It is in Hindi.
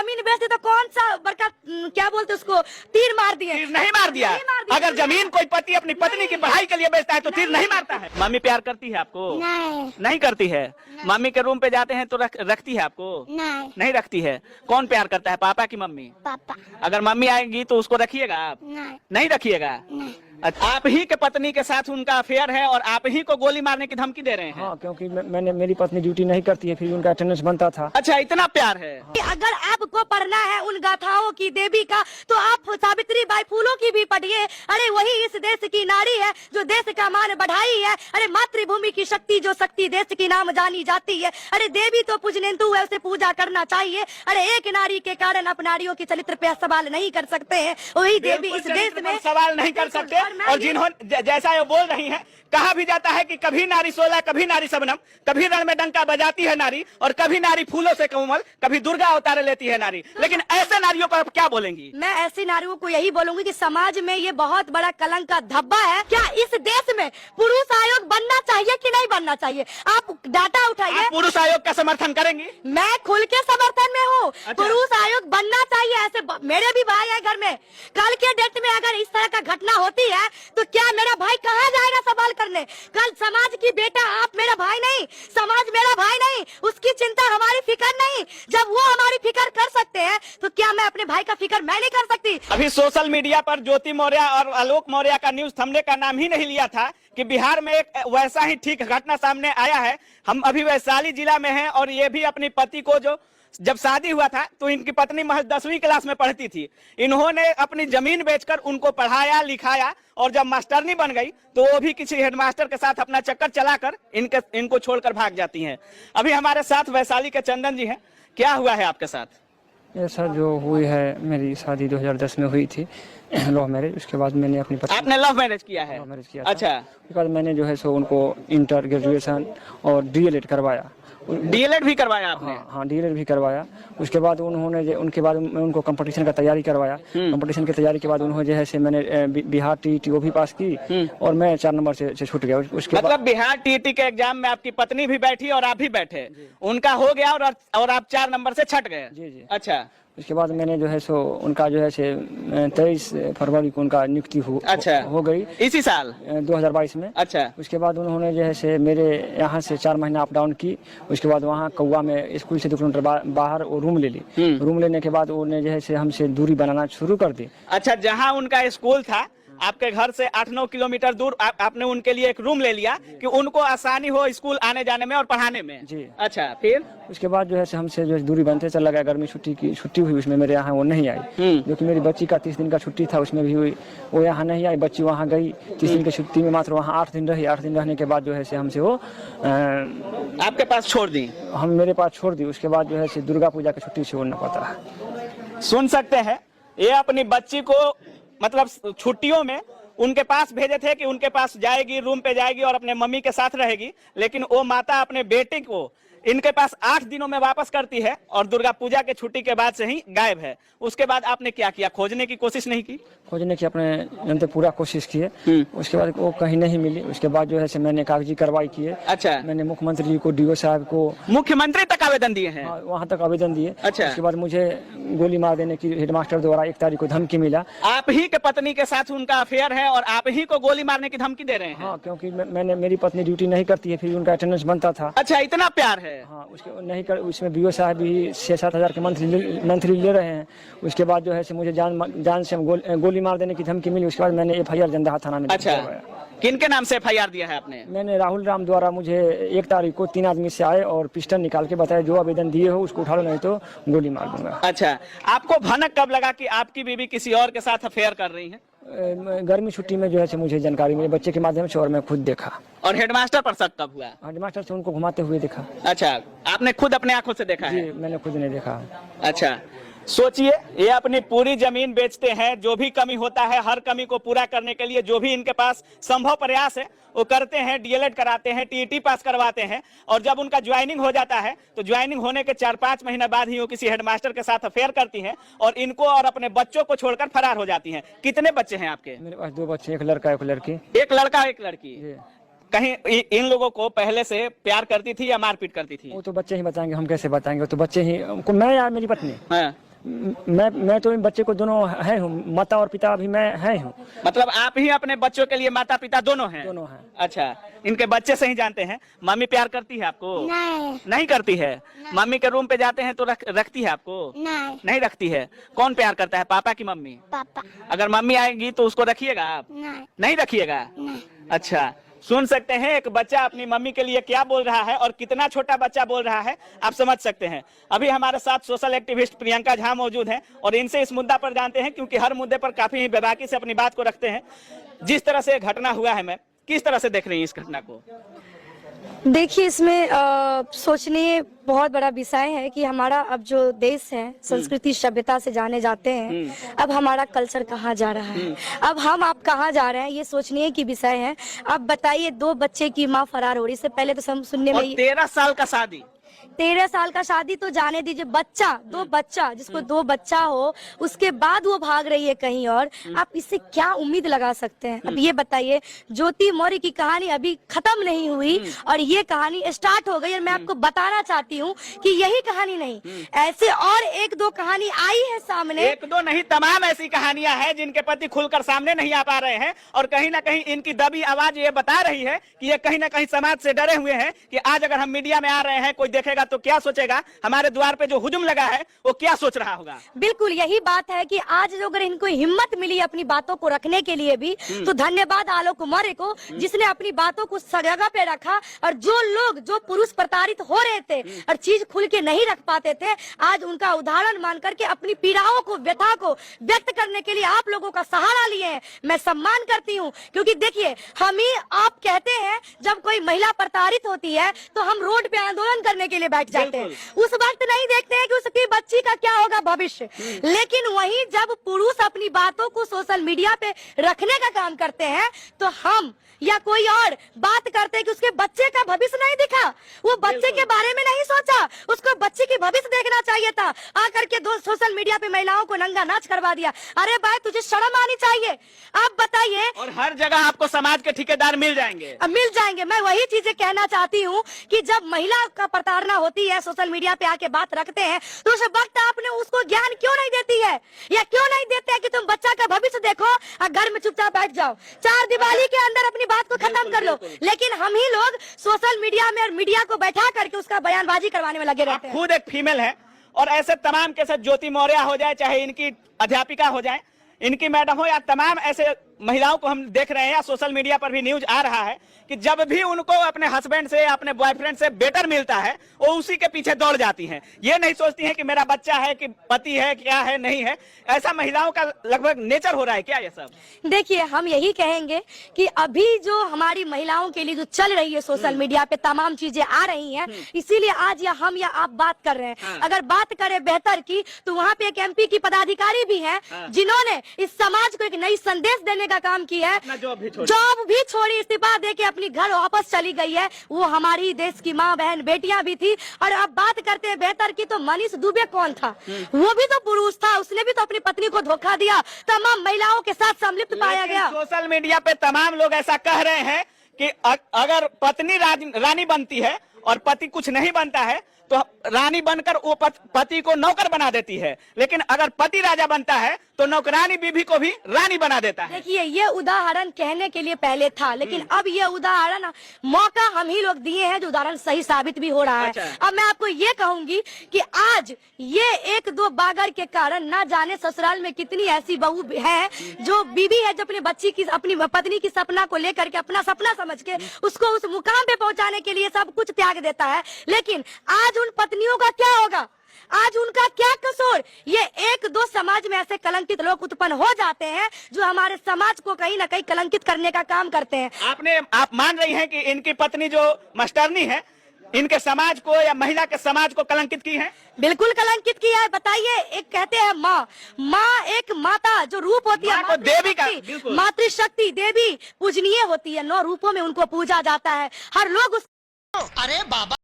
जमीन बेच दी तो कौन सा बड़का क्या बोलते उसको तीर मार दिए? तीर नहीं मार दिया। अगर जमीन कोई पति अपनी पत्नी की पढ़ाई के लिए बेचता है तो तीर नहीं मारता है। मम्मी प्यार करती है आपको? नहीं करती है। मम्मी के रूम पे जाते हैं तो रखती है आपको? नहीं रखती है। कौन प्यार करता है, पापा की मम्मी? पापा। अगर मम्मी आएंगी तो उसको रखिएगा आप? नहीं रखिएगा। आप ही के पत्नी के साथ उनका अफेयर है और आप ही को गोली मारने की धमकी दे रहे हैं? हाँ, क्योंकि मैंने मेरी पत्नी ड्यूटी नहीं करती है, फिर उनका अटेंडेंस बनता था। अच्छा, इतना प्यार है। अगर आपको पढ़ना है उन गाथाओं की देवी का तो आप सावित्री बाई फूलों की भी पढ़िए। अरे वही इस देश की नारी है जो देश का मान बढ़ाई है। अरे मातृभूमि की शक्ति जो शक्ति देश की नाम जानी जाती है। अरे देवी तो पूजनेंतु है, उसे पूजा करना चाहिए। अरे एक नारी के कारण आप नारियों के चरित्र पे सवाल नहीं कर सकते हैं। वही देवी इस देश में सवाल नहीं कर सकते। और जिन्होंने जैसा ये बोल रही हैं, कहा भी जाता है कि कभी नारी सोलह, कभी नारी शबनम, कभी रण में डंका बजाती है नारी, और कभी नारी फूलों से कोमल, कभी दुर्गा अवतार लेती है नारी। लेकिन ऐसे नारियों पर आप क्या बोलेंगी? मैं ऐसी नारियों को यही बोलूंगी कि समाज में ये बहुत बड़ा कलंक का धब्बा है। क्या इस देश में पुरुष आयोग बनना चाहिए कि नहीं बनना चाहिए? आप डाटा उठाइए। आप पुरुष आयोग का समर्थन करेंगी? मैं खुल के समर्थन में हूँ। अच्छा। पुरुष आयोग बनना चाहिए। ऐसे मेरे भी भाई है घर में। कल के डेट में अगर इस तरह का घटना होती है तो क्या मेरा भाई कहाँ जाएगा सवाल करने? कल समाज की बेटा, आप मेरा भाई नहीं, समाज मेरा भाई नहीं, उसकी चिंता हमारी फिक्र नहीं। जब वो हमारी फिक्र कर सकते हैं तो क्या मैं अपने भाई का फिक्र मैं नहीं कर सकती? अभी सोशल मीडिया पर ज्योति मौर्य और आलोक मौर्य का न्यूज थंबनेल का नाम ही नहीं लिया था कि बिहार में एक वैसा ही ठीक घटना सामने आया है। हम अभी वैशाली जिला में हैं और ये भी अपनी पति को, जो जब शादी हुआ था तो इनकी पत्नी महज 10वीं क्लास में पढ़ती थी, इन्होंने अपनी जमीन बेचकर उनको पढ़ाया लिखाया, और जब मास्टरनी बन गई तो वो भी किसी हेडमास्टर के साथ अपना चक्कर चलाकर इनको छोड़कर भाग जाती हैं। अभी हमारे साथ वैशाली के चंदन जी हैं। क्या हुआ है आपके साथ? ये सर जो हुई है, मेरी शादी 2010 में हुई थी, लव मैरिज। उसके बाद मैंने अपनी पत्नी, आपने लव मैरिज किया है? लव मैरिज किया था। अच्छा। उसके बाद मैंने जो है सो उनको इंटर, ग्रेजुएशन और डीएलएड करवाया। डीएलएड भी करवाया आपने? हाँ, डीएलएड भी करवाया। उसके बाद उनके बाद मैं उनको कंपटीशन का तैयारी करवाया। कंपटीशन की तैयारी के बाद उन्होंने जो है से मैंने बिहार टीईटी वो भी पास की और मैं 4 नंबर से छूट गया। उसके मतलब बिहार टीईटी के एग्जाम में आपकी पत्नी भी बैठी और आप भी बैठे, उनका हो गया और आप 4 नंबर से छट गए? जी जी। अच्छा। उसके बाद मैंने जो है सो उनका जो है से 23 फरवरी को उनका नियुक्ति हो गई इसी साल 2022 में। अच्छा। उसके बाद उन्होंने जो है से मेरे यहाँ से 4 महीना अप डाउन की। उसके बाद वहाँ कौवा में स्कूल से 2 किलोमीटर बाहर वो रूम ले ली। रूम लेने के बाद उन्होंने जो है से हमसे दूरी बनाना शुरू कर दी। अच्छा, जहाँ उनका स्कूल था आपके घर से 8-9 किलोमीटर दूर आपने उनके लिए एक रूम ले लिया कि उनको आसानी हो स्कूल आने जाने में और पढ़ाने में? जी। अच्छा, फिर उसके बाद जो है हमसे जो दूरी बनते चला गया। गर्मी की छुट्टी हुई, उसमें मेरे यहाँ वो नहीं आई। जो कि मेरी बच्ची का 30 दिन का छुट्टी था उसमें भी हुई, वो यहाँ नहीं आई। बच्ची वहाँ गई 30 दिन की छुट्टी में, मात्र वहाँ 8 दिन रही। 8 दिन रहने के बाद जो है हमसे वो आपके पास छोड़ दी? हम मेरे पास छोड़ दी। उसके बाद जो है दुर्गा पूजा की छुट्टी छोड़ना पड़ता है। सुन सकते हैं, ये अपनी बच्ची को मतलब छुट्टियों में उनके पास भेजे थे कि उनके पास जाएगी, रूम पे जाएगी और अपने मम्मी के साथ रहेगी, लेकिन वो माता अपने बेटे को इनके पास 8 दिनों में वापस करती है और दुर्गा पूजा के छुट्टी के बाद से ही गायब है। उसके बाद आपने क्या किया? खोजने की कोशिश नहीं की? खोजने की अपने जनते पूरा कोशिश किए। उसके बाद वो कहीं नहीं मिली। उसके बाद जो है मैंने कागजी कार्रवाई किए। अच्छा। मैंने मुख्यमंत्री जी को, डीओ साहब को, मुख्यमंत्री तक आवेदन दिए हैं? वहाँ तक आवेदन दिए। अच्छा। उसके बाद मुझे गोली मार देने की हेडमास्टर द्वारा 1 तारीख को धमकी मिला। आप ही के पत्नी के साथ उनका अफेयर है और आप ही को गोली मारने की धमकी दे रहे हैं? हाँ, क्योंकि मेरी पत्नी ड्यूटी नहीं करती है, फिर उनका अटेंडेंस बनता था। अच्छा, इतना प्यार है? हाँ, उसके नहीं कर, उसमें बीओ साहब भी 6-7 हज़ार के मंथली ले रहे हैं। उसके बाद जो है मुझे जान से गोली मार देने की धमकी मिली। उसके बाद मैंने FIR जंदाहा थाना में। अच्छा, किन के नाम से FIR दिया है आपने? मैंने राहुल राम द्वारा मुझे 1 तारीख को 3 आदमी से आए और पिस्टल निकाल के बताया जो आवेदन दिए हो उसको उठा लो, नहीं तो गोली मार दूंगा। अच्छा, आपको भनक कब लगा कि आपकी बीवी किसी और के साथ अफेयर कर रही है? गर्मी छुट्टी में जो है मुझे जानकारी मिली बच्चे के माध्यम से, और मैं खुद देखा। और हेडमास्टर पर शक कब हुआ? हेडमास्टर से उनको घुमाते हुए देखा। अच्छा, आपने खुद अपने आंखों से देखा है? जी, मैंने खुद नहीं देखा। अच्छा, सोचिए, ये अपनी पूरी जमीन बेचते हैं। जो भी कमी होता है हर कमी को पूरा करने के लिए जो भी इनके पास संभव प्रयास है वो करते हैं। डीएलएड कराते हैं, टीईटी पास करवाते हैं, और जब उनका ज्वाइनिंग हो जाता है तो ज्वाइनिंग होने के 4-5 महीने बाद ही वो किसी हेडमास्टर के साथ अफेयर करती हैं और इनको और अपने बच्चों को छोड़कर फरार हो जाती हैं। कितने बच्चे हैं आपके? मेरे पास 2 बच्चे, 1 लड़का 1 लड़की। 1 लड़का 1 लड़की। कहीं इन लोगों को पहले से प्यार करती थी या मारपीट करती थी? वो तो बच्चे ही बताएंगे, हम कैसे बताएंगे? वो तो बच्चे ही, मैं या मेरी पत्नी? हाँ। मैं तो इन बच्चे को दोनों है हूँ, माता और पिता भी मैं है हूँ। मतलब आप ही अपने बच्चों के लिए माता पिता दोनों हैं? दोनों हैं। अच्छा, इनके बच्चे से ही जानते हैं। मम्मी प्यार करती है आपको? नहीं करती है। मम्मी के रूम पे जाते हैं तो रखती है आपको? नहीं रखती है। कौन प्यार करता है, पापा की मम्मी? पापा। अगर मम्मी आएगी तो उसको रखिएगा आप? नहीं रखिएगा। अच्छा, सुन सकते हैं एक बच्चा अपनी मम्मी के लिए क्या बोल रहा है और कितना छोटा बच्चा बोल रहा है, आप समझ सकते हैं। अभी हमारे साथ सोशल एक्टिविस्ट प्रियंका झा मौजूद हैं और इनसे इस मुद्दा पर जानते हैं, क्योंकि हर मुद्दे पर काफी ही बेबाकी से अपनी बात को रखते हैं। जिस तरह से घटना हुआ है, मैं किस तरह से देख रही हैं इस घटना को? देखिए, इसमें सोचने बहुत बड़ा विषय है कि हमारा अब जो देश है संस्कृति सभ्यता से जाने जाते हैं, अब हमारा कल्चर कहाँ जा रहा है, अब हम आप कहाँ जा रहे हैं, ये सोचने की विषय है। अब बताइए, 2 बच्चे की माँ फरार हो रही। इससे पहले तो हम सुनने में 13 साल का शादी, 13 साल का शादी तो जाने दीजिए, बच्चा 2 बच्चा, जिसको 2 बच्चा हो, उसके बाद वो भाग रही है कहीं और। आप इससे क्या उम्मीद लगा सकते हैं? अब ये बताइए, ज्योति मौर्य की कहानी अभी खत्म नहीं हुई और ये कहानी स्टार्ट हो गई। और मैं आपको बताना चाहती हूँ कि यही कहानी नहीं, ऐसे और 1-2 कहानी आई है सामने। 1-2 नहीं, तमाम ऐसी कहानियां हैं जिनके पति खुलकर सामने नहीं आ पा रहे हैं और कहीं ना कहीं इनकी दबी आवाज ये बता रही है कि ये कहीं ना कहीं समाज से डरे हुए हैं कि आज अगर हम मीडिया में आ रहे हैं, कोई देखेगा तो क्या सोचेगा, हमारे द्वार पे जो हुजूम लगा है वो क्या सोच रहा होगा। बिल्कुल यही बात है कि आज अगर इनको हिम्मत मिली अपनी बातों को रखने के लिए भी, तो धन्यवाद आलोक मौर्य को, जिसने अपनी बातों को जगह पे रखा। और जो लोग, जो पुरुष प्रताड़ित हो रहे थे और चीज खुल के नहीं रख पाते थे, आज उनका उदाहरण मान करके अपनी पीड़ाओं को, व्यथा को व्यक्त करने के लिए आप लोगों का सहारा लिए हैं। मैं सम्मान करती हूँ, क्योंकि देखिए, हम ही आप कहते हैं जब कोई महिला प्रताड़ित होती है तो हम रोड पे आंदोलन करने के लिए बैठ जाते हैं। उस वक्त नहीं देखते हैं कि उसकी बच्ची का क्या होगा भविष्य। लेकिन वहीं जब पुरुष अपनी बातों को सोशल मीडिया पे रखने का काम करते हैं, तो हम या कोई और बात करते हैं कि उसके बच्चे का भविष्य नहीं दिखा, वो बच्चे के बारे में नहीं सोचा, उसको बच्चे की भविष्य देखना चाहिए था। आकर के 2 सोशल मीडिया पे महिलाओं को नंगा नाच करवा दिया। अरे भाई, तुझे शर्म आनी चाहिए। आप बताइए। और हर जगह आपको समाज के ठेकेदार मिल जाएंगे। मिल जाएंगे। मैं वही चीजें कहना चाहती हूँ कि जब महिला का प्रताड़ना होती है, सोशल मीडिया पे आके बात रखते हैं, तो उस वक्त आपने उसको ज्ञान क्यों नहीं देती है, या क्यों नहीं देते हैं कि तुम बच्चा का भविष्य देखो और घर में चुपचाप बैठ जाओ, 4 दीवारी के अंदर अपनी बात को खत्म कर लो। लेकिन हम ही लोग सोशल मीडिया में और मीडिया को बैठा करके उसका बयानबाजी करवाने में लगे रहते हैं। खुद एक फीमेल है और ऐसे तमाम के साथ ज्योति मौर्य हो जाए, चाहे इनकी अध्यापिका हो जाए, इनकी मैडम हो, या तमाम ऐसे महिलाओं को हम देख रहे हैं, या सोशल मीडिया पर भी न्यूज आ रहा है कि जब भी उनको अपने हस्बैंड से, अपने बॉयफ्रेंड से बेटर मिलता है, वो उसी के पीछे दौड़ जाती हैं। ये नहीं सोचती हैं कि मेरा बच्चा है, कि पति है, क्या है, नहीं है। ऐसा महिलाओं का लगभग नेचर हो रहा है क्या ये सब? देखिए, हम यही कहेंगे कि अभी जो हमारी महिलाओं के लिए जो चल रही है सोशल मीडिया पे, तमाम चीजें आ रही हैं, इसीलिए आज या हम या आप बात कर रहे हैं। अगर बात करें बेहतर की, तो वहाँ पे एक MP की पदाधिकारी भी है जिन्होंने इस समाज को एक नई संदेश देने का काम किया है। जॉब भी छोड़ी, इस्तीफा देके अपनी घर वापस चली गई है। वो हमारी देश की माँ, बहन, बेटियां भी थी। और अब बात करते हैं बेहतर की, तो मनीष दुबे कौन था? वो भी तो पुरुष था, उसने भी तो अपनी पत्नी को धोखा दिया, तमाम महिलाओं के साथ सम्मिलित पाया गया। सोशल मीडिया पे तमाम लोग ऐसा कह रहे हैं कि अगर पत्नी रानी बनती है और पति कुछ नहीं बनता है, तो रानी बनकर वो पति को नौकर बना देती है, लेकिन अगर पति राजा बनता है तो नौकरानी बीबी को भी रानी बना देता है। देखिए, ये उदाहरण कहने के लिए पहले था, लेकिन अब ये उदाहरण मौका हम ही लोग दिए हैं, जो उदाहरण सही साबित भी हो रहा है। अब मैं आपको ये कहूंगी कि आज ये 1-2 बागर के कारण ना जाने ससुराल में कितनी ऐसी बहू है, जो बीबी है, जो अपनी बच्ची की, अपनी पत्नी की सपना को लेकर के, अपना सपना समझ के उसको उस मुकाम पे पहुंचाने के लिए सब कुछ त्याग देता है। लेकिन आज उन पत्नियों का क्या होगा? आज उनका क्या कसूर? ये 1-2 समाज में ऐसे कलंकित लोग उत्पन्न हो जाते हैं, जो हमारे समाज को कहीं ना कहीं कलंकित करने का काम करते हैं। आप मान रही हैं कि इनकी पत्नी जो मास्टरनी है, इनके समाज को या महिला के समाज को कलंकित की है? बिल्कुल कलंकित किया है। बताइए, एक कहते हैं माँ एक माता जो रूप होती है, देवी का, मातृशक्ति देवी पूजनीय होती है, 9 रूपों में उनको पूजा जाता है। हर लोग अरे बाबा